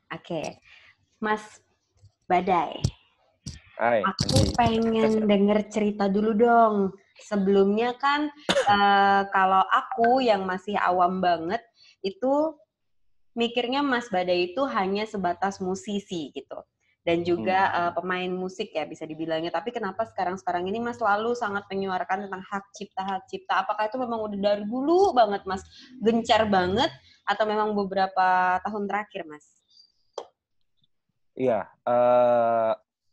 Oke, Mas Badai, Hai, aku Anji. pengen denger cerita dulu dong. Sebelumnya kan, kalau aku yang masih awam banget, itu mikirnya Mas Badai itu hanya sebatas musisi gitu. Dan juga pemain musik ya bisa dibilangnya. Tapi kenapa sekarang-sekarang ini Mas selalu sangat menyuarakan tentang hak cipta? Apakah itu memang udah dari dulu banget Mas gencar banget atau memang beberapa tahun terakhir Mas? Iya,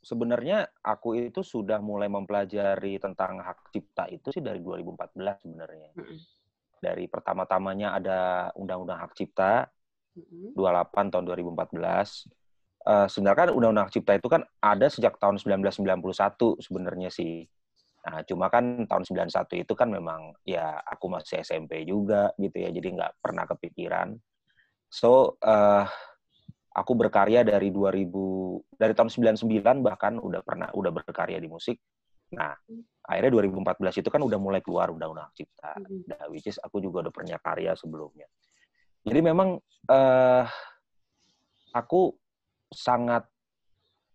sebenarnya aku itu sudah mulai mempelajari tentang hak cipta itu sih dari 2014 sebenarnya. Mm-mm. Dari pertama-tamanya ada Undang-Undang Hak Cipta Mm-mm. 28 tahun 2014. Sebenarnya kan Undang-Undang Hak Cipta itu kan ada sejak tahun 1991 sebenarnya sih. Nah, cuma kan tahun 91 itu kan memang ya aku masih SMP juga gitu ya, jadi nggak pernah kepikiran. So, aku berkarya dari tahun 99 bahkan udah berkarya di musik. Nah, akhirnya 2014 itu kan udah mulai keluar Undang-Undang Hak Cipta. Mm-mm. Nah, which is aku juga udah punya karya sebelumnya. Jadi memang eh, aku sangat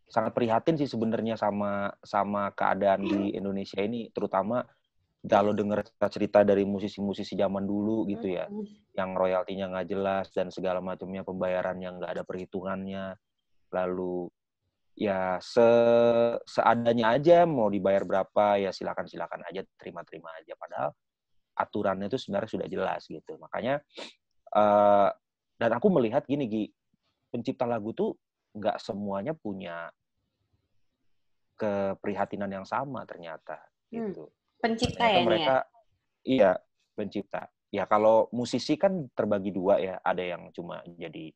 sangat prihatin sih sebenarnya sama keadaan di Indonesia ini, terutama kalau dengar cerita dari musisi-musisi zaman dulu gitu ya, yang royaltinya nggak jelas dan segala macamnya, pembayaran yang nggak ada perhitungannya, lalu ya seadanya aja, mau dibayar berapa ya silakan aja, terima aja, padahal aturannya itu sebenarnya sudah jelas gitu. Makanya dan aku melihat gini Gi, pencipta lagu tuh nggak semuanya punya keprihatinan yang sama ternyata Hmm. gitu. Pencipta Ternyata ya nih ya? mereka iya pencipta. Ya kalau musisi kan terbagi dua ya, ada yang cuma jadi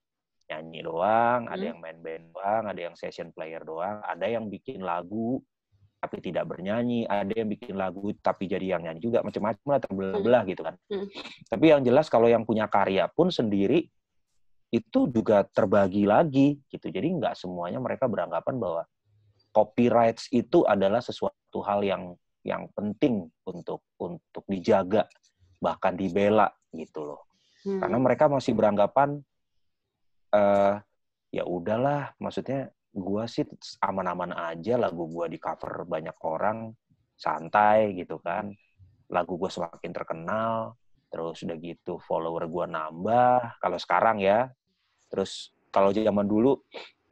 nyanyi doang, ada Hmm. yang main band doang, ada yang session player doang, ada yang bikin lagu tapi tidak bernyanyi, ada yang bikin lagu tapi jadi yang nyanyi juga, macam-macam lah, Hmm. terbelah-belah gitu kan. Hmm. Tapi yang jelas kalau yang punya karya pun sendiri itu juga terbagi lagi gitu. Jadi nggak semuanya mereka beranggapan bahwa copyrights itu adalah sesuatu hal yang penting untuk dijaga, bahkan dibela gitu loh. Karena Hmm. mereka masih beranggapan ya udahlah, maksudnya gua sih aman-aman aja, lagu gua di cover banyak orang, santai gitu kan. Lagu gua semakin terkenal, terus udah gitu follower gua nambah. Kalau sekarang ya, terus kalau zaman dulu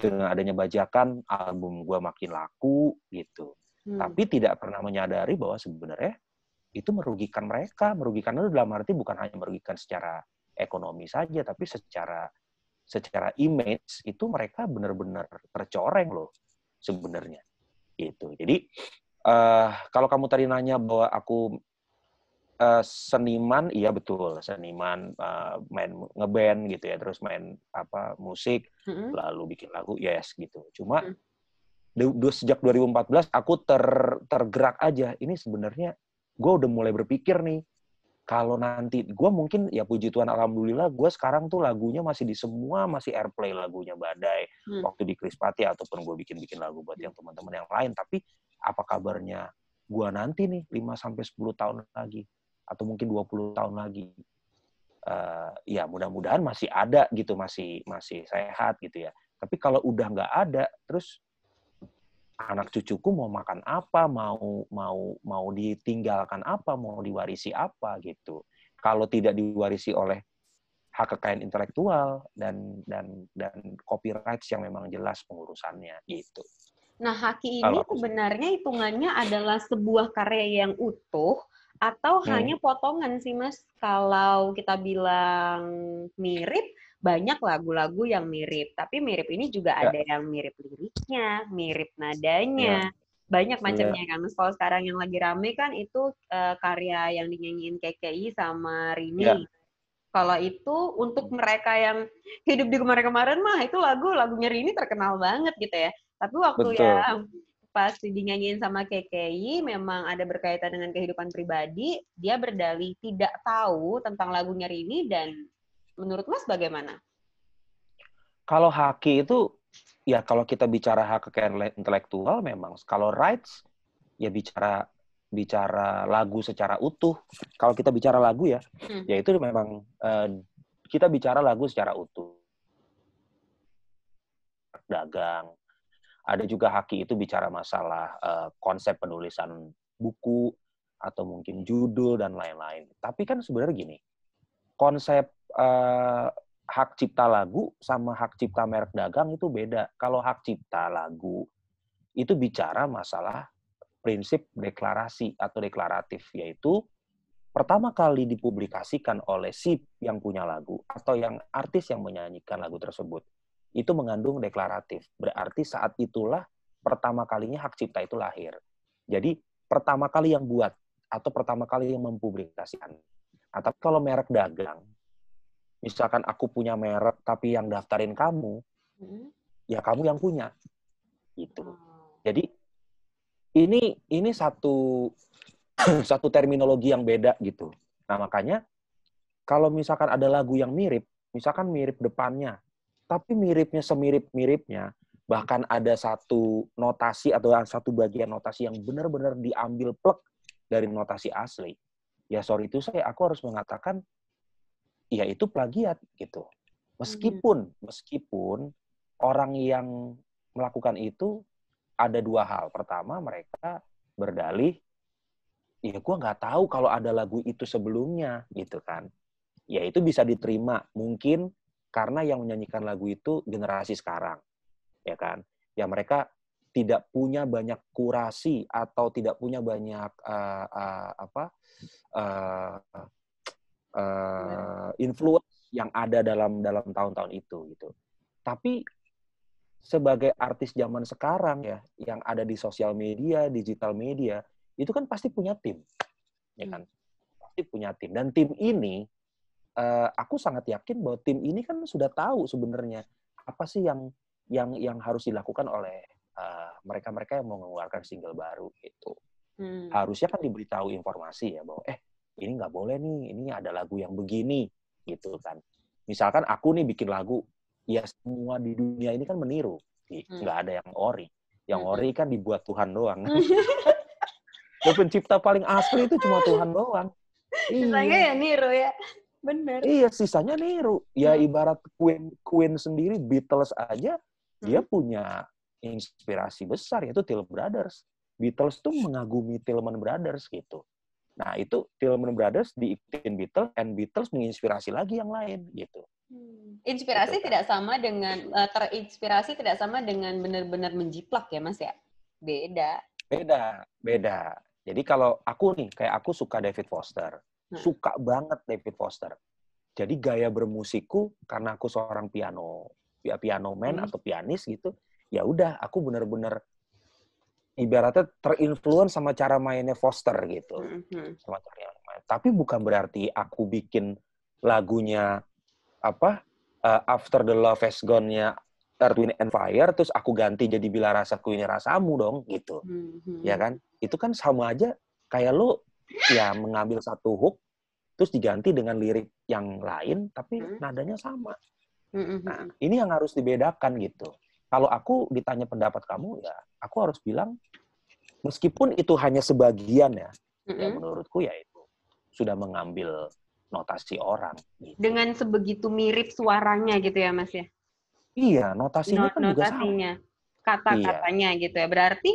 dengan adanya bajakan, album gua makin laku gitu. Hmm. Tapi tidak pernah menyadari bahwa sebenarnya itu merugikan mereka. Merugikan itu dalam arti bukan hanya merugikan secara ekonomi saja, tapi secara image itu mereka benar-benar tercoreng loh sebenarnya gitu. Jadi kalau kamu tadi nanya bahwa aku seniman, iya betul, seniman, main ngeband gitu ya, terus main musik, Hmm. lalu bikin lagu, yes gitu. Cuma Hmm. sejak 2014 aku tergerak aja. Ini sebenarnya gue udah mulai berpikir nih, kalau nanti gue mungkin ya puji Tuhan alhamdulillah gue sekarang tuh lagunya masih di semua masih airplay, lagunya Badai Hmm. waktu di Krispati ataupun gue bikin lagu buat yang teman-teman yang lain. Tapi apa kabarnya gue nanti nih 5 sampai 10 tahun lagi atau mungkin 20 tahun lagi? Ya mudah-mudahan masih ada gitu, masih sehat gitu ya. Tapi kalau udah nggak ada, terus anak cucuku mau makan apa, mau ditinggalkan apa, mau diwarisi apa gitu. Kalau tidak diwarisi oleh hak kekayaan intelektual dan copyright yang memang jelas pengurusannya gitu. Nah, Haki Kalau ini aku sih. sebenarnya hitungannya adalah sebuah karya yang utuh atau Hmm, hanya potongan sih, Mas? Kalau kita bilang mirip, banyak lagu-lagu yang mirip. Tapi mirip ini juga ya, ada yang mirip liriknya, mirip ya, nadanya. Banyak ya, macamnya kan, Mas. Kalau sekarang yang lagi rame kan itu karya yang dinyanyiin KKI sama ya, Rini. Kalau itu untuk mereka yang hidup di kemarin-kemarin mah itu lagunya Rini terkenal banget gitu ya. Tapi waktu betul. yang pas dinyanyiin sama KKI memang ada berkaitan dengan kehidupan pribadi, dia berdalih tidak tahu tentang lagunya Rini dan menurut Mas bagaimana? Kalau haki itu, ya kalau kita bicara hak kekayaan intelektual memang, kalau rights, ya bicara bicara lagu secara utuh. Kalau kita bicara lagu ya, Hmm. ya itu memang kita bicara lagu secara utuh. dagang. Ada juga haki itu bicara masalah konsep penulisan buku atau mungkin judul dan lain-lain. Tapi kan sebenarnya gini, konsep hak cipta lagu sama hak cipta merek dagang itu beda. Kalau hak cipta lagu itu bicara masalah prinsip deklarasi atau deklaratif, yaitu pertama kali dipublikasikan oleh si yang punya lagu atau yang artis yang menyanyikan lagu tersebut, itu mengandung deklaratif. Berarti saat itulah pertama kalinya hak cipta itu lahir. Jadi pertama kali yang buat atau pertama kali yang mempublikasikan. Atau kalau merek dagang, misalkan aku punya merek tapi yang daftarin kamu, ya kamu yang punya. Gitu. Jadi ini satu terminologi yang beda gitu. Nah, makanya kalau misalkan ada lagu yang mirip, misalkan mirip depannya, tapi miripnya semirip-miripnya, bahkan ada satu notasi atau satu bagian notasi yang benar-benar diambil plek dari notasi asli. Ya sorry itu aku harus mengatakan ya itu plagiat gitu. Meskipun orang yang melakukan itu ada dua hal. Pertama, mereka berdalih, ya gue nggak tahu kalau ada lagu itu sebelumnya gitu kan. Ya itu bisa diterima mungkin karena yang menyanyikan lagu itu generasi sekarang, ya kan. Ya mereka tidak punya banyak kurasi atau tidak punya banyak influence yang ada dalam tahun-tahun itu gitu. Tapi sebagai artis zaman sekarang ya, yang ada di sosial media, digital media, itu kan pasti punya tim, ya kan? Pasti punya tim. Dan tim ini, aku sangat yakin bahwa tim ini kan sudah tahu sebenarnya apa sih yang harus dilakukan oleh mereka-mereka yang mau mengeluarkan single baru gitu. Harusnya kan diberitahu informasi ya bahwa ini nggak boleh nih, ini ada lagu yang begini gitu kan. Misalkan aku nih bikin lagu, ya semua di dunia ini kan meniru, nggak ada yang ori. Yang ori kan dibuat Tuhan doang. Dan pencipta paling asli itu cuma Tuhan doang. Sisanya ya niru ya, bener. Iya, sisanya niru. Ya ibarat Queen sendiri, Beatles aja, dia punya inspirasi besar, yaitu Tillman Brothers. Beatles tuh mengagumi Tillman Brothers gitu. Nah itu Tillman Brothers diikutin Beatles, and Beatles menginspirasi lagi yang lain gitu. Inspirasi gitu, tidak sama dengan terinspirasi tidak sama dengan benar-benar menjiplak ya Mas ya. Beda. Beda. Jadi kalau aku nih, kayak aku suka David Foster, suka banget David Foster. Jadi gaya bermusikku karena aku seorang piano man atau pianis gitu, ya udah aku benar-benar ibaratnya terinfluence sama cara mainnya Foster gitu. Sama cara main. Tapi bukan berarti aku bikin lagunya After the Love Has Gone-nya Earth, Wind and Fire, terus aku ganti jadi Bila Rasaku Ini Rasamu dong, gitu. Ya kan? Itu kan sama aja kayak lo ya mengambil satu hook, terus diganti dengan lirik yang lain, tapi nadanya sama. Nah, ini yang harus dibedakan gitu. Kalau aku ditanya pendapat kamu, ya aku harus bilang, meskipun itu hanya sebagian ya, ya menurutku ya itu sudah mengambil notasi orang. Gitu. Dengan sebegitu mirip suaranya gitu ya Mas ya? Iya, notasinya kan juga sama. Kata-katanya gitu ya. Berarti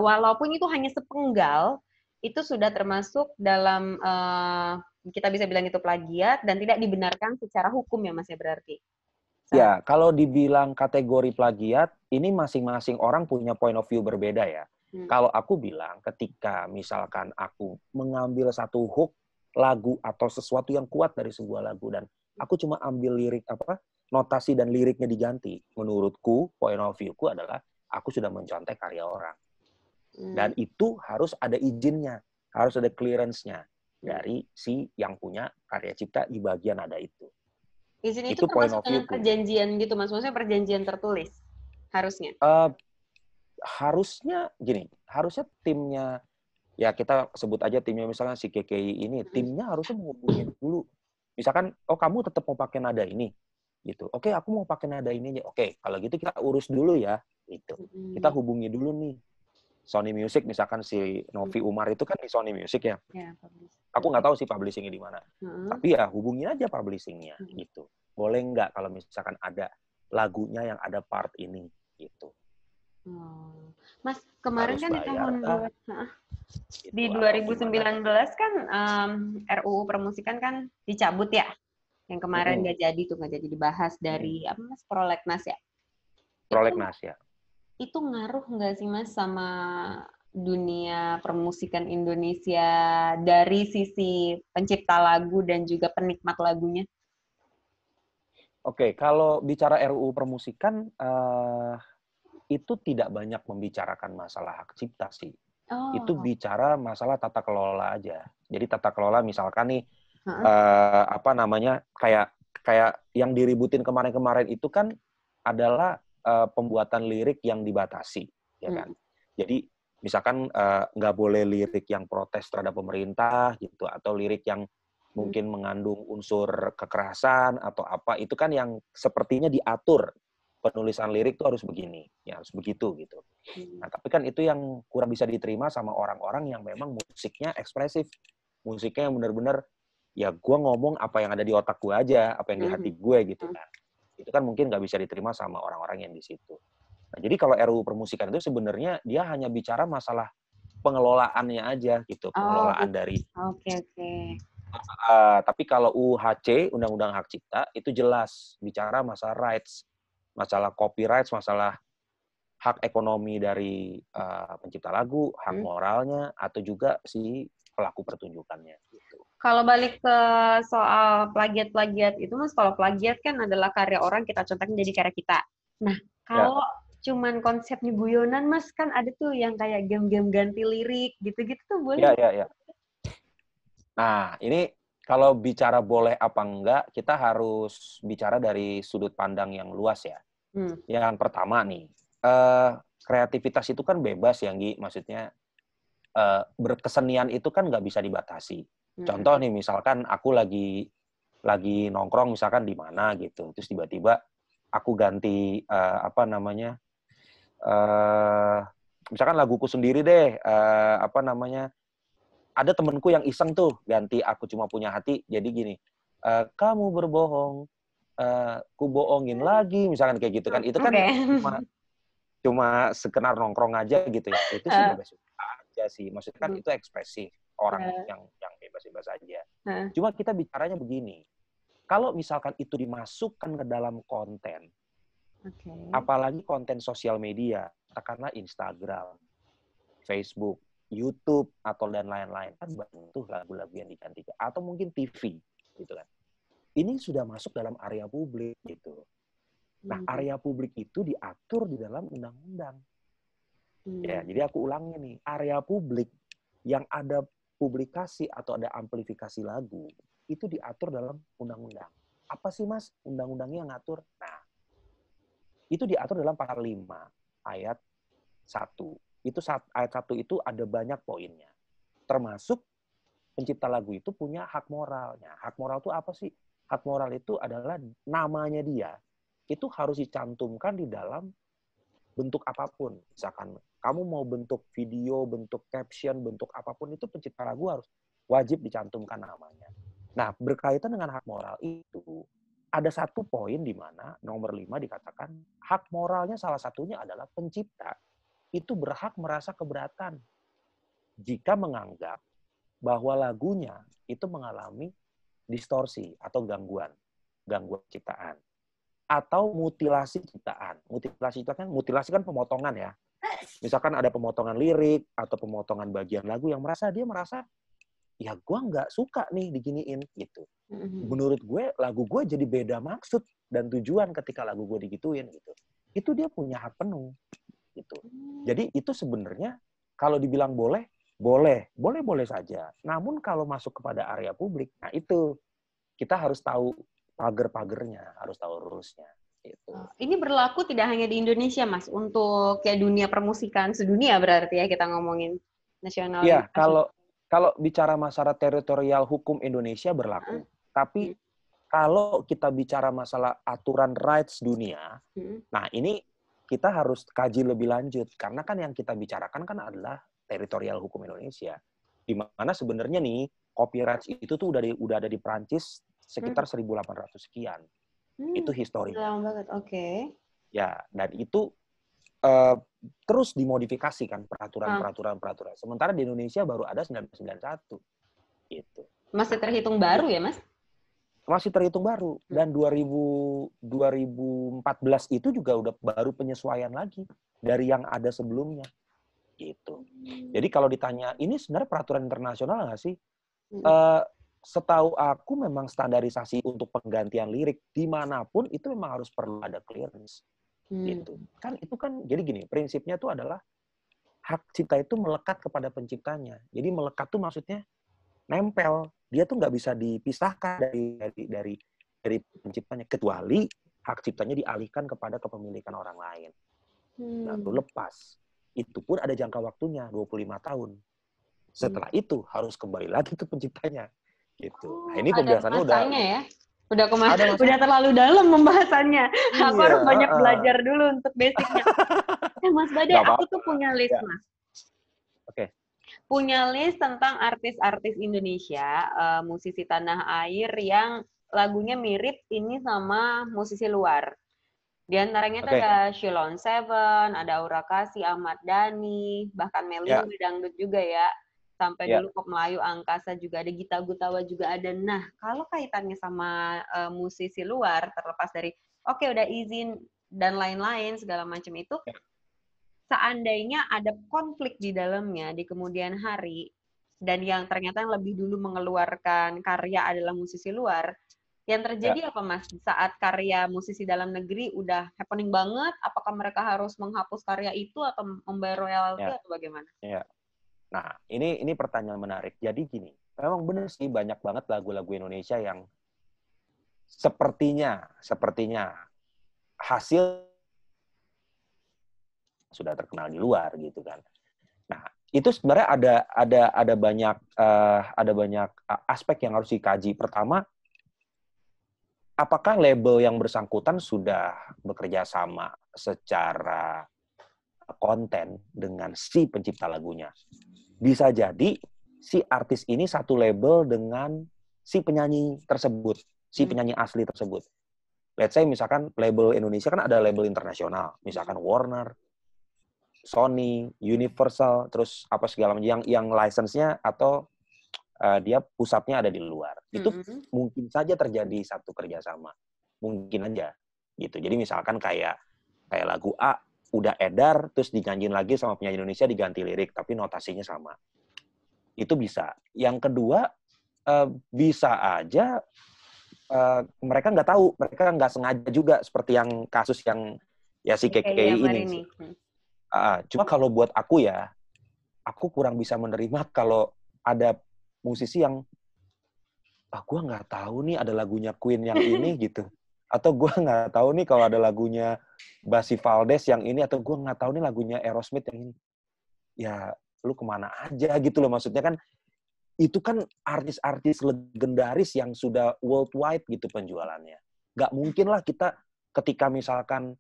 walaupun itu hanya sepenggal, itu sudah termasuk dalam kita bisa bilang itu plagiat dan tidak dibenarkan secara hukum ya Mas ya berarti? Ya, kalau dibilang kategori plagiat, ini masing-masing orang punya point of view berbeda ya. Kalau aku bilang ketika misalkan aku mengambil satu hook lagu atau sesuatu yang kuat dari sebuah lagu dan aku cuma ambil lirik notasi dan liriknya diganti, menurutku point of view-ku adalah aku sudah mencontek karya orang. Dan itu harus ada izinnya, harus ada clearance-nya dari si yang punya karya cipta di bagian ada itu. Izin itu termasuk dengan perjanjian gitu Mas, maksudnya perjanjian tertulis harusnya? Harusnya gini, harusnya timnya, ya kita sebut aja timnya misalnya si KKI ini, timnya harusnya menghubungi dulu. Misalkan, kamu tetap mau pakai nada ini, gitu. Oke, aku mau pakai nada ini. Oke, kalau gitu kita urus dulu ya, gitu. Kita hubungi dulu nih. Sony Music, misalkan si Novi Umar itu kan di Sony Music ya. Aku nggak tahu sih publishing-nya di mana. Tapi ya hubungin aja publishing-nya, gitu. Boleh nggak kalau misalkan ada lagunya yang ada part ini gitu. Mas, kemarin Harus kan di bayar tahun kah? di Gitu, atau 2019 kan RUU Permusikan kan dicabut ya. Yang kemarin nggak jadi tuh, nggak jadi dibahas dari apa Mas, Prolegnas ya. Prolegnas ya. Itu ngaruh nggak sih Mas sama dunia permusikan Indonesia dari sisi pencipta lagu dan juga penikmat lagunya? Oke, kalau bicara RUU Permusikan, itu tidak banyak membicarakan masalah hak cipta sih. Itu Oh, bicara masalah tata kelola aja. Jadi tata kelola misalkan nih, apa namanya, kayak yang diributin kemarin-kemarin itu kan adalah pembuatan lirik yang dibatasi, ya kan. Jadi misalkan nggak boleh lirik yang protes terhadap pemerintah gitu, atau lirik yang mungkin mengandung unsur kekerasan atau apa, itu kan yang sepertinya diatur penulisan lirik tuh harus begini, ya harus begitu gitu. Nah, tapi kan itu yang kurang bisa diterima sama orang-orang yang memang musiknya ekspresif, musiknya yang benar-benar ya gue ngomong apa yang ada di otak gue aja, apa yang di hati gue gitu kan. Itu kan mungkin nggak bisa diterima sama orang-orang yang di situ. Nah, jadi kalau RUU Permusikan itu sebenarnya dia hanya bicara masalah pengelolaannya aja gitu, oh, pengelolaan dari. oke. Tapi kalau UHC, Undang-Undang Hak Cipta, itu jelas bicara masalah rights, masalah copyright, masalah hak ekonomi dari pencipta lagu, hak moralnya, atau juga si pelaku pertunjukannya. Gitu. Kalau balik ke soal plagiat-plagiat itu Mas, kalau plagiat kan adalah karya orang kita contohnya jadi karya kita. Nah, Ya, kalau cuman konsepnya guyonan Mas, kan ada tuh yang kayak game-game ganti lirik gitu-gitu tuh boleh nggak? ya. Nah, ini kalau bicara boleh apa enggak, kita harus bicara dari sudut pandang yang luas ya. Yang pertama nih, kreativitas itu kan bebas ya, Nggi. Maksudnya berkesenian itu kan nggak bisa dibatasi. Contoh nih, misalkan aku lagi nongkrong misalkan di mana gitu, terus tiba-tiba aku ganti apa namanya, misalkan laguku sendiri deh, apa namanya, ada temenku yang iseng tuh ganti Aku Cuma Punya Hati jadi gini, kamu berbohong, ku bohongin lagi, misalkan kayak gitu kan, itu kan cuma sekedar nongkrong aja gitu ya, itu sih bebas aja sih, maksudnya kan itu ekspresif orang yang bebas-bebas aja. Cuma kita bicaranya begini, kalau misalkan itu dimasukkan ke dalam konten, apalagi konten sosial media, katakanlah Instagram, Facebook, YouTube, atau dan lain-lain, kan banyak tuh lagu-lagu yang diganti, atau mungkin TV gitu kan. Ini sudah masuk dalam area publik gitu. Nah, area publik itu diatur di dalam undang-undang. Ya, jadi aku ulangi nih, area publik yang ada publikasi atau ada amplifikasi lagu, itu diatur dalam undang-undang. Apa sih, Mas, undang-undangnya yang ngatur? Nah, itu diatur dalam pasal 5 ayat 1. Itu ayat 1 itu ada banyak poinnya. Termasuk pencipta lagu itu punya hak moralnya. Hak moral itu apa sih? Hak moral itu adalah namanya dia itu harus dicantumkan di dalam bentuk apapun. Misalkan kamu mau bentuk video, bentuk caption, bentuk apapun, itu pencipta lagu harus wajib dicantumkan namanya. Nah, berkaitan dengan hak moral itu, ada satu poin di mana nomor 5 dikatakan hak moralnya salah satunya adalah pencipta itu berhak merasa keberatan jika menganggap bahwa lagunya itu mengalami distorsi atau gangguan ciptaan atau mutilasi ciptaan. Mutilasi kan pemotongan ya. Misalkan ada pemotongan lirik atau pemotongan bagian lagu yang dia merasa ya gue nggak suka nih diginiin gitu. Menurut gue lagu gue jadi beda maksud dan tujuan ketika lagu gue digituin gitu. Itu dia punya hak penuh gitu. Jadi itu sebenarnya kalau dibilang boleh saja. Namun kalau masuk kepada area publik, nah itu kita harus tahu pagar-pagernya, harus tahu rules-nya. Gitu. Ini berlaku tidak hanya di Indonesia, Mas, untuk kayak dunia permusikan sedunia berarti ya kita ngomongin nasional. Iya, kalau bicara masalah teritorial hukum Indonesia berlaku. Tapi kalau kita bicara masalah aturan rights dunia, nah ini kita harus kaji lebih lanjut. Karena kan yang kita bicarakan kan adalah teritorial hukum Indonesia. Di mana sebenarnya nih, copyright itu tuh udah ada di Prancis sekitar 1800 sekian. Itu historinya. Lama banget, oke. Ya, dan itu terus dimodifikasi kan peraturan. Sementara di Indonesia baru ada 1991. Gitu. Masih terhitung baru ya, Mas? Masih terhitung baru. Dan 2014 itu juga udah baru penyesuaian lagi dari yang ada sebelumnya. Gitu. Jadi kalau ditanya, ini sebenarnya peraturan internasional nggak sih? Setahu aku memang standarisasi untuk penggantian lirik dimanapun itu memang harus perlu ada clearance. Gitu. Kan itu kan, jadi gini, prinsipnya itu adalah hak cipta itu melekat kepada penciptanya. Jadi melekat tuh maksudnya nempel. Dia tuh nggak bisa dipisahkan dari penciptanya, kecuali hak ciptanya dialihkan kepada kepemilikan orang lain. Lalu lepas. Itu pun ada jangka waktunya, 25 tahun. Setelah itu harus kembali lagi ke penciptanya. Gitu. Nah, ini pembahasannya udah ya. Udah terlalu dalam pembahasannya. Iya. Aku harus banyak belajar dulu untuk basicnya. Mas Badai, aku tuh punya list, ya. Mas. Oke. Punya list tentang artis-artis Indonesia, musisi tanah air yang lagunya mirip ini sama musisi luar. Di antaranya tuh ada Sheila on 7, ada Aura Kasih, Ahmad Dhani, bahkan Melinda dangdut juga ya. Sampai dulu Pop Melayu Angkasa juga ada, Gita Gutawa juga ada. Nah, kalau kaitannya sama musisi luar, terlepas dari udah izin dan lain-lain segala macam itu, seandainya ada konflik di dalamnya di kemudian hari, dan yang ternyata yang lebih dulu mengeluarkan karya adalah musisi luar, yang terjadi apa, Mas? Saat karya musisi dalam negeri udah happening banget, apakah mereka harus menghapus karya itu atau membayar royalti atau bagaimana? Nah, ini pertanyaan menarik. Jadi gini, memang benar sih banyak banget lagu-lagu Indonesia yang sepertinya hasil sudah terkenal di luar gitu kan. Nah, itu sebenarnya ada banyak aspek yang harus dikaji. Pertama, apakah label yang bersangkutan sudah bekerja sama secara konten dengan si pencipta lagunya? Bisa jadi si artis ini satu label dengan si penyanyi tersebut, si penyanyi asli tersebut. Let's say misalkan label Indonesia kan ada label internasional, misalkan Warner, Sony, Universal, terus apa segala macam yang license-nya atau dia pusatnya ada di luar. Itu mungkin saja terjadi satu kerjasama, mungkin aja gitu. Jadi misalkan kayak lagu A udah edar, terus dinyanyiin lagi sama penyanyi Indonesia diganti lirik, tapi notasinya sama. Itu bisa. Yang kedua, bisa aja mereka nggak tahu, mereka nggak sengaja juga, seperti yang kasus yang ya si KKI ini. Cuma kalau buat aku ya, aku kurang bisa menerima kalau ada musisi yang gue nggak tahu nih ada lagunya Queen yang ini gitu, atau gue nggak tahu nih kalau ada lagunya Basi Valdez yang ini, atau gue nggak tahu nih lagunya Aerosmith yang ini. Ya lu kemana aja gitu loh, maksudnya kan itu kan artis-artis legendaris yang sudah worldwide gitu penjualannya. Nggak mungkin lah kita ketika misalkan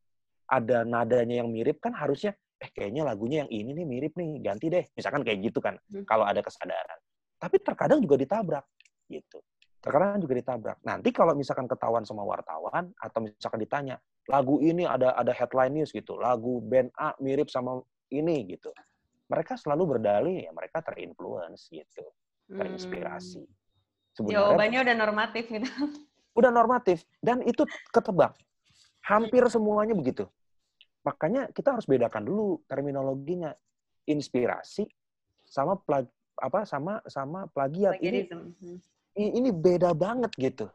ada nadanya yang mirip kan harusnya kayaknya lagunya yang ini nih mirip nih, ganti deh. Misalkan kayak gitu kan, kalau ada kesadaran. Tapi terkadang juga ditabrak, gitu. Terkadang juga ditabrak. Nanti kalau misalkan ketahuan sama wartawan, atau misalkan ditanya, lagu ini ada headline news gitu, lagu band A mirip sama ini, gitu. Mereka selalu berdalih, ya mereka terinfluence, gitu. Terinspirasi. Sebenarnya, jawabannya udah normatif gitu. Udah normatif. Dan itu ketebak. Hampir semuanya begitu. Makanya kita harus bedakan dulu terminologinya, inspirasi sama sama plagiat. Ini beda banget gitu.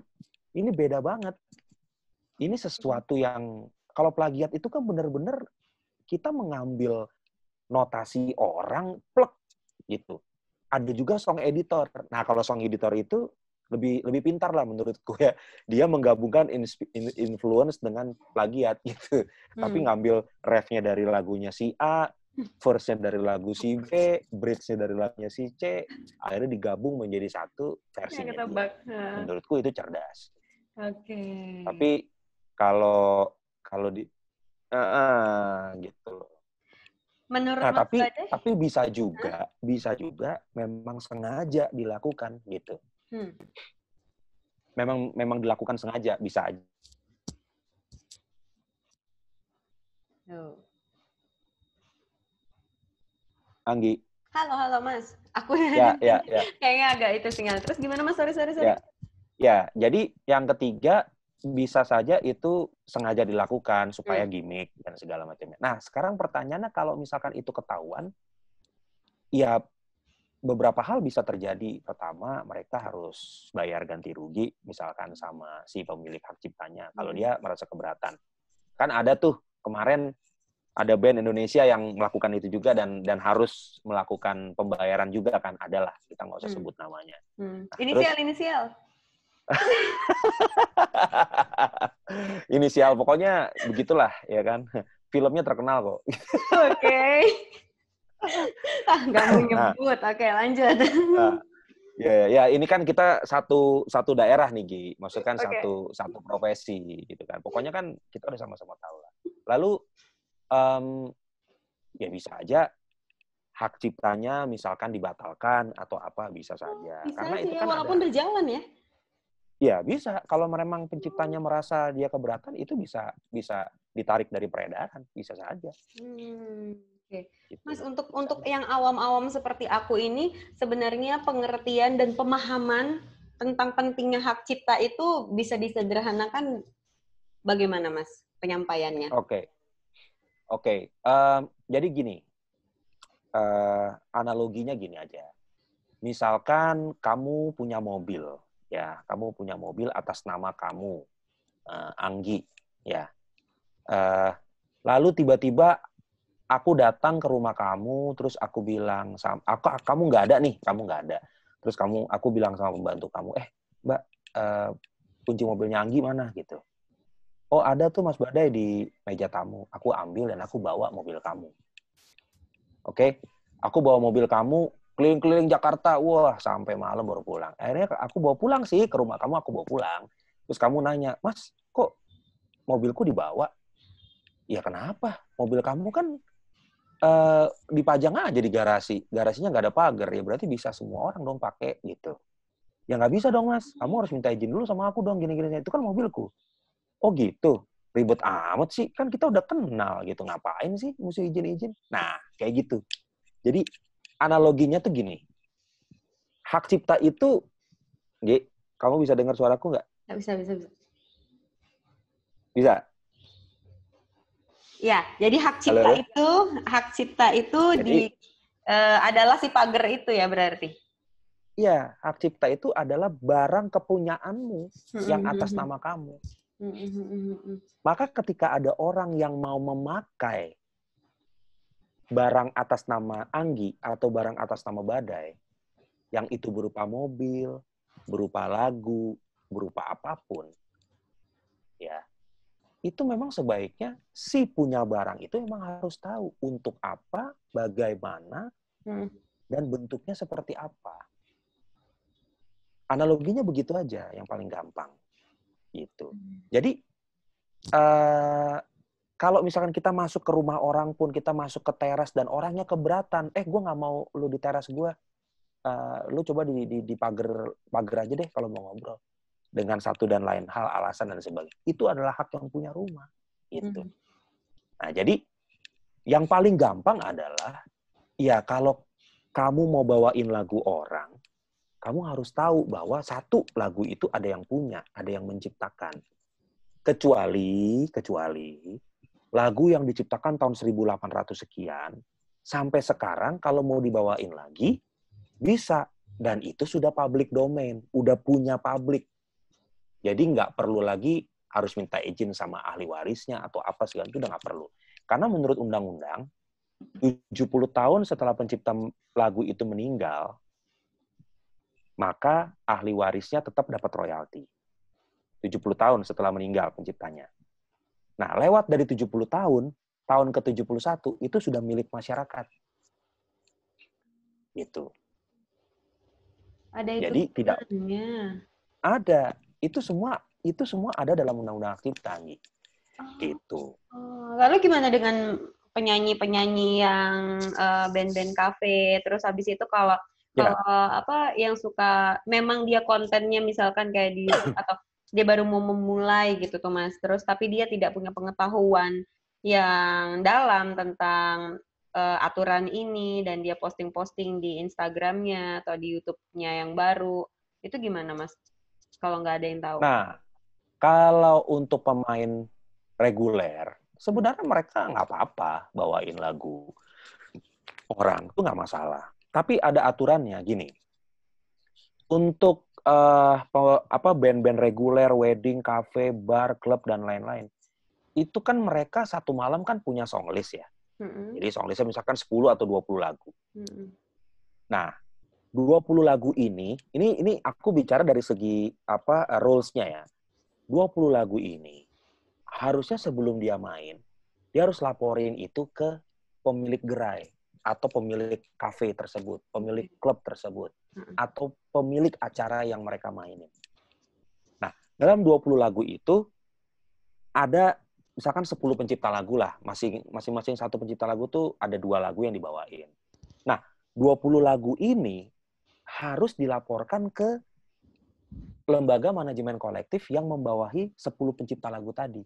Ini beda banget. Ini sesuatu yang kalau plagiat itu kan benar-benar kita mengambil notasi orang plek gitu. Ada juga song editor. Nah, kalau song editor itu lebih pintar lah menurutku ya. Dia menggabungkan influence dengan plagiat gitu. Tapi ngambil refnya dari lagunya si A, verse-nya dari lagu si B, bridge-nya dari lagunya si C, akhirnya digabung menjadi satu versinya dia. Menurutku itu cerdas. Tapi kalau di gitu. Menurut nah, tapi bisa juga memang sengaja dilakukan gitu. Memang dilakukan sengaja, bisa aja. Oh. Anggi. Halo Mas. Aku Ya. kayaknya agak itu sinyal. Terus gimana Mas? Sorry. Ya, jadi yang ketiga bisa saja itu sengaja dilakukan supaya gimmick dan segala macamnya. Nah, sekarang pertanyaannya kalau misalkan itu ketahuan, ya beberapa hal bisa terjadi. Pertama, mereka harus bayar ganti rugi, misalkan sama si pemilik hak ciptanya, kalau dia merasa keberatan. Kan ada tuh, kemarin ada band Indonesia yang melakukan itu juga dan harus melakukan pembayaran juga kan, adalah, kita nggak usah sebut namanya. Nah, Inisial. Inisial, pokoknya begitulah, ya kan. Filmnya terkenal kok. Oke. Nggak mau nyebut. Oke, lanjut. Ya, ini kan kita satu daerah nih, Gi. Maksudnya kan Okay. satu profesi, gitu kan. Pokoknya kan kita udah sama-sama tahu lah. Lalu, ya bisa aja hak ciptanya misalkan dibatalkan atau apa, bisa saja. Bisa karena sih itu ya, kan walaupun ada. berjalan ya. Ya, bisa. Kalau memang penciptanya merasa dia keberatan, itu bisa ditarik dari peredaran, bisa saja. Oke. Gitu. Mas, untuk yang awam-awam seperti aku ini, sebenarnya pengertian dan pemahaman tentang pentingnya hak cipta itu bisa disederhanakan bagaimana, Mas, penyampaiannya? Oke. Jadi gini, analoginya gini aja. Misalkan kamu punya mobil, ya, kamu punya mobil atas nama kamu, Anggi, ya. Lalu tiba-tiba aku datang ke rumah kamu, terus aku bilang, kamu nggak ada nih, kamu nggak ada. Terus aku bilang sama pembantu kamu, Mbak, kunci mobilnya Anggi mana gitu. Oh, ada tuh Mas Badai di meja tamu. Aku ambil dan aku bawa mobil kamu. Oke, aku bawa mobil kamu keliling-keliling Jakarta, wah sampai malam baru pulang. Akhirnya aku bawa pulang sih ke rumah kamu, aku bawa pulang. Terus kamu nanya, Mas, kok mobilku dibawa? Ya kenapa? Mobil kamu kan dipajang aja di garasi. Garasinya nggak ada pagar, ya berarti bisa semua orang dong pakai gitu. Ya nggak bisa dong Mas, kamu harus minta izin dulu sama aku dong, gini-gini. Itu kan mobilku. Oh gitu, ribet amat sih, kan kita udah kenal gitu, ngapain sih mesti izin-izin? Nah, kayak gitu. Jadi analoginya tuh gini, hak cipta itu, kamu bisa dengar suaraku nggak? Bisa. Bisa? Ya, jadi hak cipta itu Jadi, adalah si pagar itu ya berarti. iya, hak cipta itu adalah barang kepunyaanmu yang atas nama kamu. Maka ketika ada orang yang mau memakai barang atas nama Anggi atau barang atas nama Badai, yang itu berupa mobil, berupa lagu, berupa apapun, ya, itu memang sebaiknya si punya barang itu memang harus tahu untuk apa, bagaimana, dan bentuknya seperti apa. Analoginya begitu aja, yang paling gampang. Gitu. Jadi, kalau misalkan kita masuk ke rumah orang pun, kita masuk ke teras dan orangnya keberatan, gue nggak mau lu di teras gue, lu coba di pagar aja deh kalau mau ngobrol. Dengan satu dan lain hal, alasan dan sebagainya. Itu adalah hak yang punya rumah. Gitu. Nah, jadi yang paling gampang adalah, ya kalau kamu mau bawain lagu orang, kamu harus tahu bahwa satu lagu itu ada yang punya, ada yang menciptakan. Kecuali lagu yang diciptakan tahun 1800 sekian, sampai sekarang kalau mau dibawain lagi, bisa. Dan itu sudah public domain, udah punya publik. Jadi nggak perlu lagi harus minta izin sama ahli warisnya atau apa segala itu, udah nggak perlu. Karena menurut undang-undang, 70 tahun setelah pencipta lagu itu meninggal, maka ahli warisnya tetap dapat royalti. 70 tahun setelah meninggal penciptanya. Nah, lewat dari 70 tahun ke-71 itu sudah milik masyarakat. Gitu. Ada Jadi tidak ada. Itu semua ada dalam undang-undang hak cipta, gitu. Lalu gimana dengan penyanyi-penyanyi yang band-band kafe, terus habis itu kalau yang suka memang dia kontennya misalkan kayak di atau dia baru mau memulai gitu tuh Mas, terus tapi dia tidak punya pengetahuan yang dalam tentang aturan ini dan dia posting-posting di Instagramnya atau di YouTube-nya yang baru, itu gimana Mas? Kalau nggak ada yang tahu. Nah, kalau untuk pemain reguler, sebenarnya mereka nggak apa-apa bawain lagu orang, itu nggak masalah. Tapi ada aturannya, gini. Untuk band-band reguler, wedding, cafe, bar, klub, dan lain-lain, itu kan mereka satu malam kan punya songlist ya. Jadi songlistnya misalkan 10 atau 20 lagu. Nah, 20 lagu ini aku bicara dari segi rules-nya ya. 20 lagu ini harusnya sebelum dia main, dia harus laporin itu ke pemilik gerai atau pemilik kafe tersebut, pemilik klub tersebut, atau pemilik acara yang mereka mainin. Nah, dalam 20 lagu itu ada misalkan 10 pencipta lagu lah, masing-masing satu pencipta lagu tuh ada 2 lagu yang dibawain. Nah, 20 lagu ini harus dilaporkan ke lembaga manajemen kolektif yang membawahi 10 pencipta lagu tadi.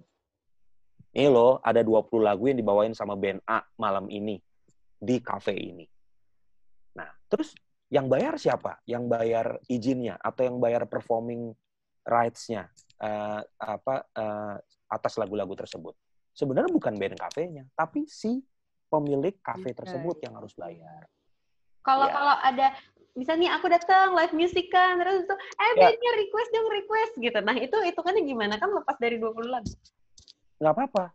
Ini loh, ada 20 lagu yang dibawain sama band A malam ini di kafe ini. Nah, terus yang bayar siapa? Yang bayar izinnya atau yang bayar performing rights-nya atas lagu-lagu tersebut? Sebenarnya bukan band kafenya, tapi si pemilik kafe tersebut yang harus bayar. Kalau ada misalnya aku datang live music kan, terus itu bandnya request gitu. Nah, itu hitungannya gimana? Kan lepas dari 20 lagu. Nggak apa-apa.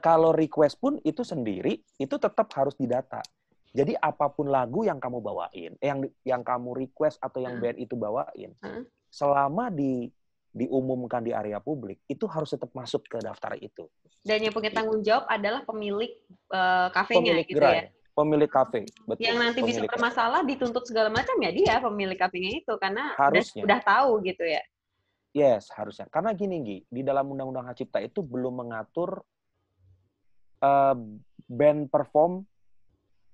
Kalau request pun itu sendiri, itu tetap harus didata. Jadi apapun lagu yang kamu bawain, yang kamu request atau yang band itu bawain, selama diumumkan di area publik, itu harus tetap masuk ke daftar itu. Dan yang punya tanggung jawab adalah pemilik kafenya gitu gerai, ya? Pemilik kafe, betul. Yang nanti bisa bermasalah, dituntut segala macam ya dia pemilik kafenya itu, karena harusnya udah tahu gitu ya? Yes, harusnya. Karena gini, di dalam Undang-Undang Hak Cipta itu belum mengatur band perform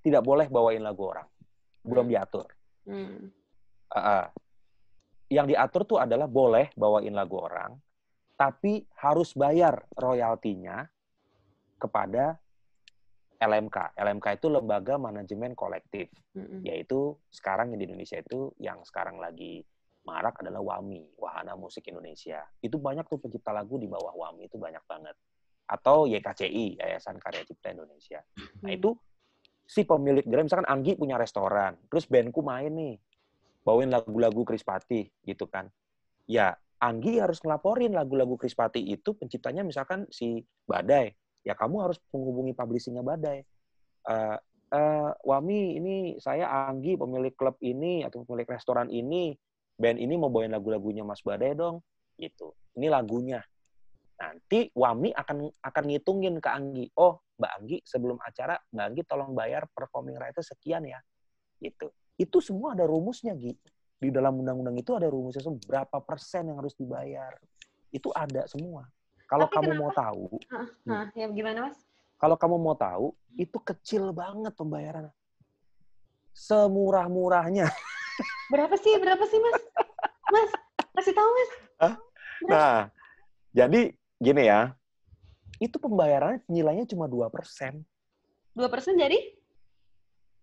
tidak boleh bawain lagu orang. Belum diatur. Yang diatur tuh adalah boleh bawain lagu orang, tapi harus bayar royaltinya kepada LMK. LMK itu Lembaga Manajemen Kolektif. Yaitu sekarang di Indonesia itu yang sekarang lagi marak adalah WAMI, Wahana Musik Indonesia. Itu banyak tuh pencipta lagu di bawah WAMI, itu banyak banget. Atau YKCI, Yayasan Karya Cipta Indonesia. Nah itu si pemilik gerai, misalkan Anggi punya restoran, terus bandku main nih, bawain lagu-lagu Krispatih gitu kan. Ya, Anggi harus ngelaporin lagu-lagu Krispatih itu penciptanya misalkan si Badai. Ya kamu harus menghubungi publishingnya Badai. Wami, ini saya Anggi, pemilik klub ini atau pemilik restoran ini, band ini mau bawain lagu-lagunya Mas Badai dong, gitu. Ini lagunya. Nanti Wami akan ngitungin ke Anggi. Oh, Mbak Anggi sebelum acara, Mbak Anggi tolong bayar performing rights sekian ya, gitu. Itu semua ada rumusnya, Gi. Di dalam undang-undang itu ada rumusnya semua. Berapa persen yang harus dibayar. Itu ada semua. Kalau kamu mau tahu. Ya gimana, Mas? Kalau kamu mau tahu, itu kecil banget pembayarannya. Semurah-murahnya. Berapa sih, Mas? Mas, kasih tahu, Mas. Nah, jadi gini ya. Itu pembayarannya nilainya cuma 2%. 2% dari?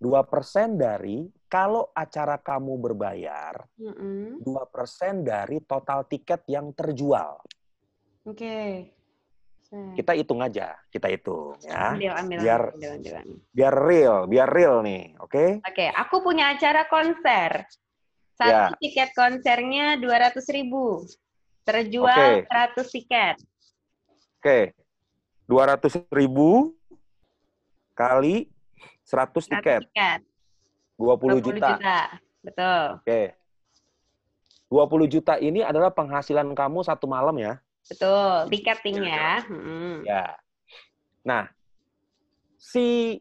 2% dari kalau acara kamu berbayar, 2% dari total tiket yang terjual. Oke. Kita hitung aja, kita hitung ya. Ambil. Biar real nih, oke? Oke, aku punya acara konser. Satu tiket konsernya 200.000. Terjual 100 tiket. Oke. 200.000 kali 100 tiket. 20 juta. Betul. Oke. 20 juta ini adalah penghasilan kamu satu malam ya? Betul, tiketingnya. Ya. Nah, si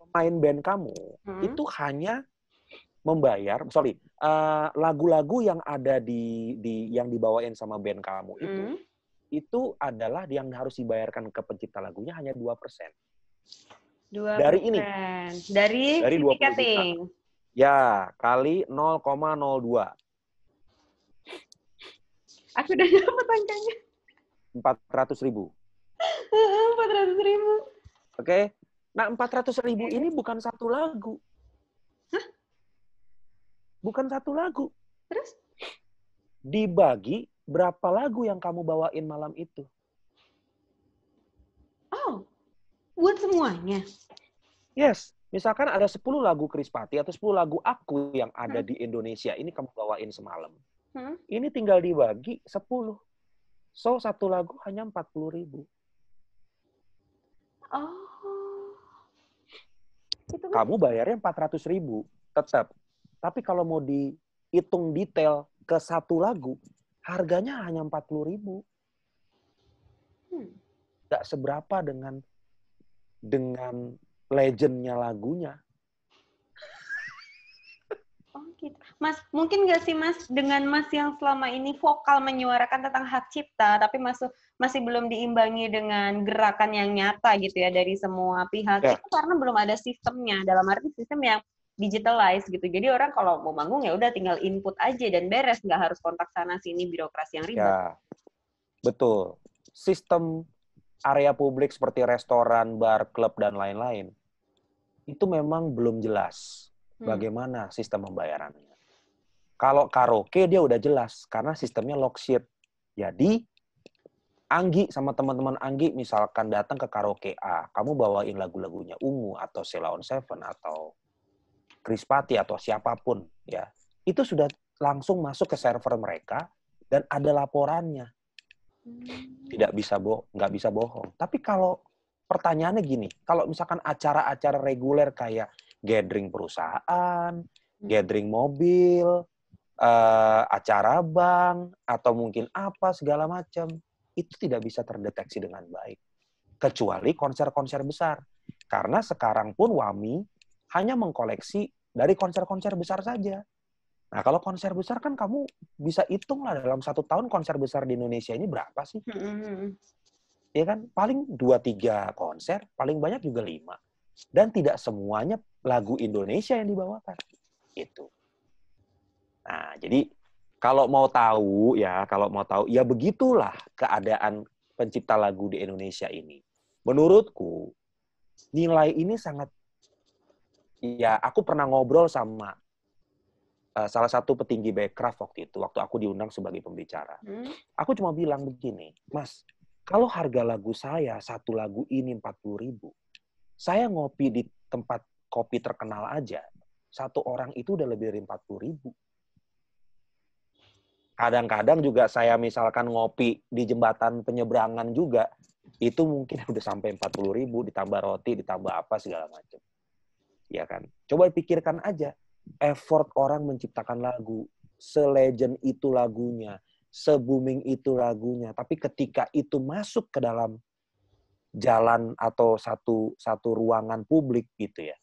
pemain band kamu itu hanya membayar, lagu-lagu yang ada yang dibawain sama band kamu itu adalah yang harus dibayarkan ke pencipta lagunya hanya 2%. 2%. Dari ini. Dari tiketing. Ya, kali 0,02. Aku udah dapat angkanya. 400.000. 400.000. Oke? Nah, 400.000 ini bukan satu lagu. Hah? Bukan satu lagu. Terus? Dibagi berapa lagu yang kamu bawain malam itu. Oh, buat semuanya? Yes. Misalkan ada 10 lagu Krispati atau 10 lagu aku yang ada di Indonesia. Ini kamu bawain semalam. Ini tinggal dibagi 10. So, satu lagu hanya 40.000. Oh. Itu kan? Kamu bayarnya 400.000 tetap. Tapi kalau mau dihitung detail ke satu lagu, harganya hanya 40.000. Nggak seberapa dengan legendnya lagunya. Oh gitu. Mas, mungkin nggak sih Mas, dengan Mas yang selama ini vokal menyuarakan tentang hak cipta, tapi masih belum diimbangi dengan gerakan yang nyata gitu ya dari semua pihak, itu karena belum ada sistemnya, dalam arti sistem yang digitalize gitu. Jadi orang kalau mau manggung ya udah tinggal input aja dan beres, nggak harus kontak sana sini birokrasi yang ribet. Ya, betul. Sistem area publik seperti restoran, bar, klub, dan lain-lain, itu memang belum jelas bagaimana sistem pembayarannya. Kalau karaoke dia udah jelas, karena sistemnya lock sheet. Jadi, Anggi sama teman-teman Anggi misalkan datang ke karaoke A, kamu bawain lagu-lagunya Ungu, atau Sheila on Seven, atau Krispati, atau siapapun, ya itu sudah langsung masuk ke server mereka, dan ada laporannya. Nggak bisa bohong. Tapi kalau pertanyaannya gini, kalau misalkan acara-acara reguler kayak gathering perusahaan, gathering mobil, acara bank, atau mungkin apa segala macam, itu tidak bisa terdeteksi dengan baik. Kecuali konser-konser besar. Karena sekarang pun WAMI hanya mengkoleksi dari konser-konser besar saja. Nah, kalau konser besar kan kamu bisa hitung lah dalam 1 tahun konser besar di Indonesia ini berapa sih? Ya kan? Paling 2-3 konser, paling banyak juga 5. Dan tidak semuanya lagu Indonesia yang dibawakan. Itu. Nah, jadi kalau mau tahu, ya begitulah keadaan pencipta lagu di Indonesia ini. Menurutku, nilai ini sangat, ya aku pernah ngobrol sama salah satu petinggi Bekraf waktu itu, waktu aku diundang sebagai pembicara. Aku cuma bilang begini, Mas, kalau harga lagu saya, satu lagu ini 40.000, saya ngopi di tempat kopi terkenal aja, satu orang itu udah lebih dari 40.000. Kadang-kadang juga saya misalkan ngopi di jembatan penyeberangan juga, itu mungkin udah sampai 40.000, ditambah roti, ditambah apa, segala macam. Ya kan? Coba pikirkan aja, effort orang menciptakan lagu, se-legend itu lagunya, se-booming itu lagunya, tapi ketika itu masuk ke dalam jalan atau satu ruangan publik gitu ya,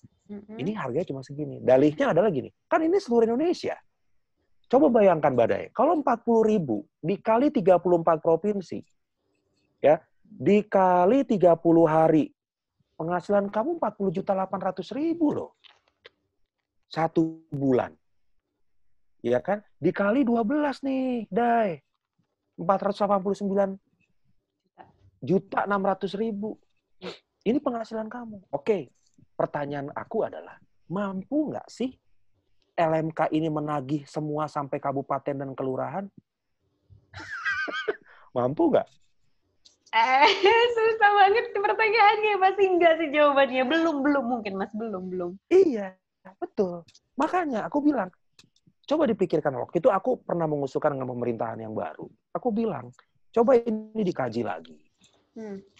ini harganya cuma segini. Dalihnya adalah gini, kan ini seluruh Indonesia. Coba bayangkan Badai, kalau 40.000 dikali 34 provinsi, ya, dikali 30 hari, penghasilan kamu 40.800.000 loh. 1 bulan. Ya kan? Dikali 12 nih, Dai. 489.600.000. Ini penghasilan kamu. Oke, pertanyaan aku adalah, mampu nggak sih LMK ini menagih semua sampai kabupaten dan kelurahan? Mampu nggak? Susah banget pertanyaannya. Pasti enggak sih jawabannya. Belum mungkin, Mas. Belum. Iya, betul. Makanya aku bilang, coba dipikirkan, waktu itu aku pernah mengusulkan dengan pemerintahan yang baru. Aku bilang, coba ini dikaji lagi.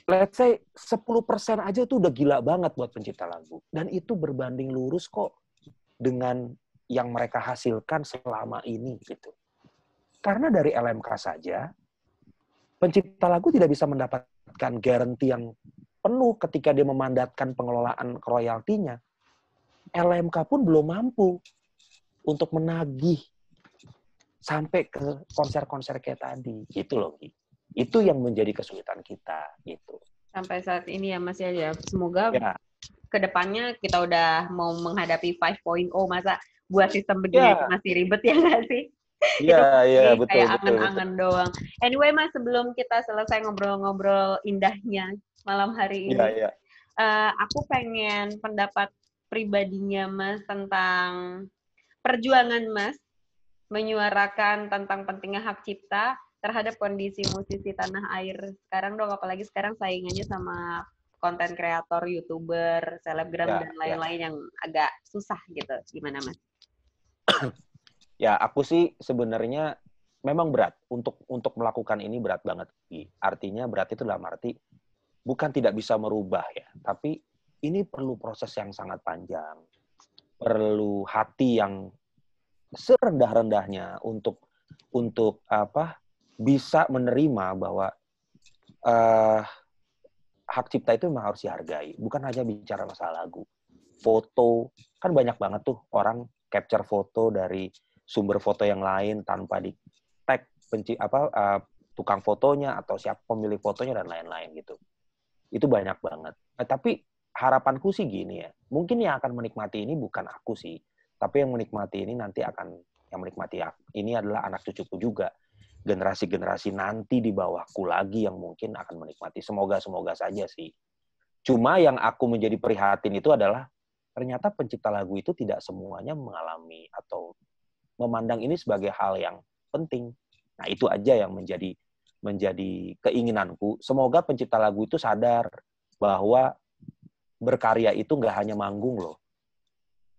Let's say 10% aja itu udah gila banget buat pencipta lagu. Dan itu berbanding lurus kok dengan yang mereka hasilkan selama ini gitu. Karena dari LMK saja, pencipta lagu tidak bisa mendapatkan garansi yang penuh ketika dia memandatkan pengelolaan royaltinya. LMK pun belum mampu untuk menagih sampai ke konser-konser kayak tadi. Gitu loh. Itu yang menjadi kesulitan kita. Gitu. Sampai saat ini ya Mas ya. Semoga kedepannya kita udah mau menghadapi 5.0, masa buat sistem begini masih ribet ya nggak sih? Itu Iya, masih betul, kayak betul, betul. angan-angan doang. Anyway, Mas, sebelum kita selesai ngobrol-ngobrol indahnya malam hari Iya, ini, iya. aku pengen pendapat pribadinya Mas tentang perjuangan Mas menyuarakan tentang pentingnya hak cipta terhadap kondisi musisi tanah air sekarang dong, apalagi sekarang saingannya sama konten kreator, YouTuber, selebgram Ya, dan ya. lain-lain yang agak susah gitu. Gimana Mas? Ya, aku sih sebenarnya memang berat untuk melakukan ini, berat banget. Artinya berat itu dalam arti bukan tidak bisa merubah ya, tapi ini perlu proses yang sangat panjang, perlu hati yang serendah-rendahnya untuk apa bisa menerima bahwa eh, hak cipta itu memang harus dihargai. Bukan hanya bicara masalah lagu, foto kan banyak banget tuh orang capture foto dari sumber foto yang lain tanpa di tag tukang fotonya atau siapa pemilik fotonya dan lain-lain gitu. Itu banyak banget. Tapi harapanku sih gini ya, mungkin yang akan menikmati ini bukan aku sih, tapi yang menikmati ini nanti yang menikmati ini adalah anak cucuku juga. Generasi-generasi nanti di bawahku lagi yang mungkin akan menikmati. Semoga saja sih. Cuma yang aku menjadi prihatin itu adalah ternyata pencipta lagu itu tidak semuanya mengalami atau memandang ini sebagai hal yang penting. Nah, itu aja yang menjadi keinginanku. Semoga pencipta lagu itu sadar bahwa berkarya itu nggak hanya manggung loh.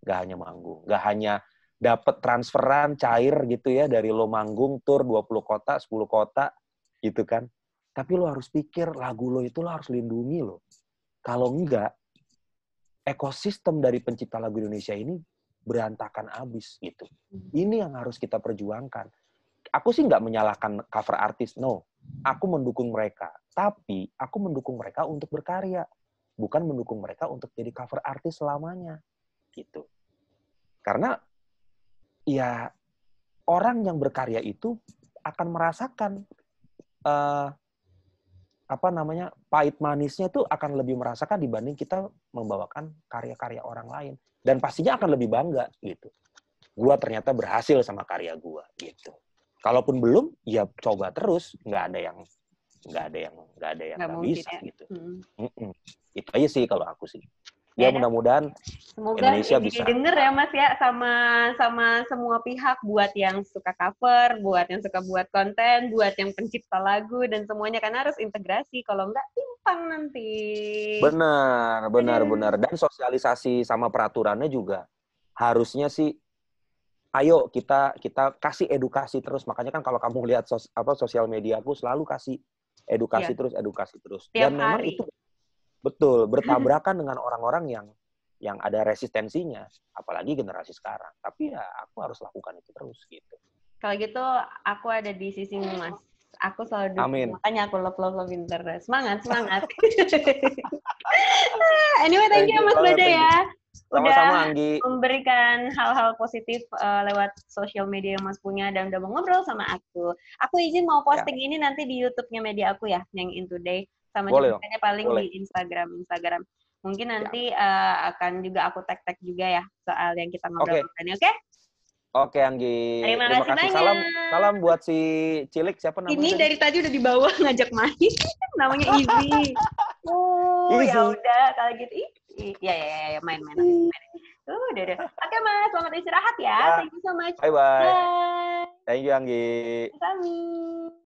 Nggak hanya manggung. Nggak hanya dapat transferan cair gitu ya dari lo manggung tur 20 kota, 10 kota gitu kan. Tapi lo harus pikir lagu lo itu lo harus lindungi lo. Kalau enggak, ekosistem dari pencipta lagu Indonesia ini berantakan abis gitu. Ini yang harus kita perjuangkan. Aku sih nggak menyalahkan cover artis, no. Aku mendukung mereka. Tapi aku mendukung mereka untuk berkarya. Bukan mendukung mereka untuk jadi cover artis selamanya. Gitu. Karena ya orang yang berkarya itu akan merasakan pahit manisnya itu akan lebih merasakan dibanding kita membawakan karya-karya orang lain, dan pastinya akan lebih bangga gitu. Gua ternyata berhasil sama karya gua gitu. Kalaupun belum, ya coba terus, nggak ada yang nggak Mungkin bisa ya. gitu. Itu aja sih kalau aku sih. Ya Ya, mudah-mudahan semoga Indonesia ini bisa. didengar ya Mas ya sama semua pihak, buat yang suka cover, buat yang suka buat konten, buat yang pencipta lagu dan semuanya, karena harus integrasi, kalau enggak timpang nanti. Benar. Dan sosialisasi sama peraturannya juga harusnya sih, ayo kita kasih edukasi terus. Makanya kan kalau kamu lihat sosial media aku selalu kasih Iya, edukasi terus. tiap Dan memang hari. itu betul bertabrakan dengan orang-orang yang ada resistensinya, apalagi generasi sekarang. Tapi ya aku harus lakukan itu terus gitu. Kalau gitu aku ada di sisimu Mas. Aku selalu dukung, Amin. makanya aku love terus. Semangat. Anyway, thank Thank you you Mas banget, Bada thank you. ya. Sama-sama Udah Anggi. memberikan hal-hal positif lewat sosial media yang Mas punya dan udah mau ngobrol sama aku. Aku izin mau Ya, posting ini nanti di YouTube-nya media aku ya, yang In Today, sama boleh dong. cuplikannya paling Boleh. di Instagram. Mungkin Ya. nanti akan juga aku tag-tag juga ya soal yang kita ngobrol Oke. ini, oke? Oke Anggi. Terima Terima kasih kasih. Salam banyak. buat si Cilik, siapa namanya Ini tadi? dari tadi udah di bawah ngajak main. Namanya Easy. Ya Easy. udah kalau gitu. Ya, main. Udah. Oke, Mas, selamat istirahat ya. Ya, Thank you so much. bye-bye. Bye. Thank you Anggi. Kami.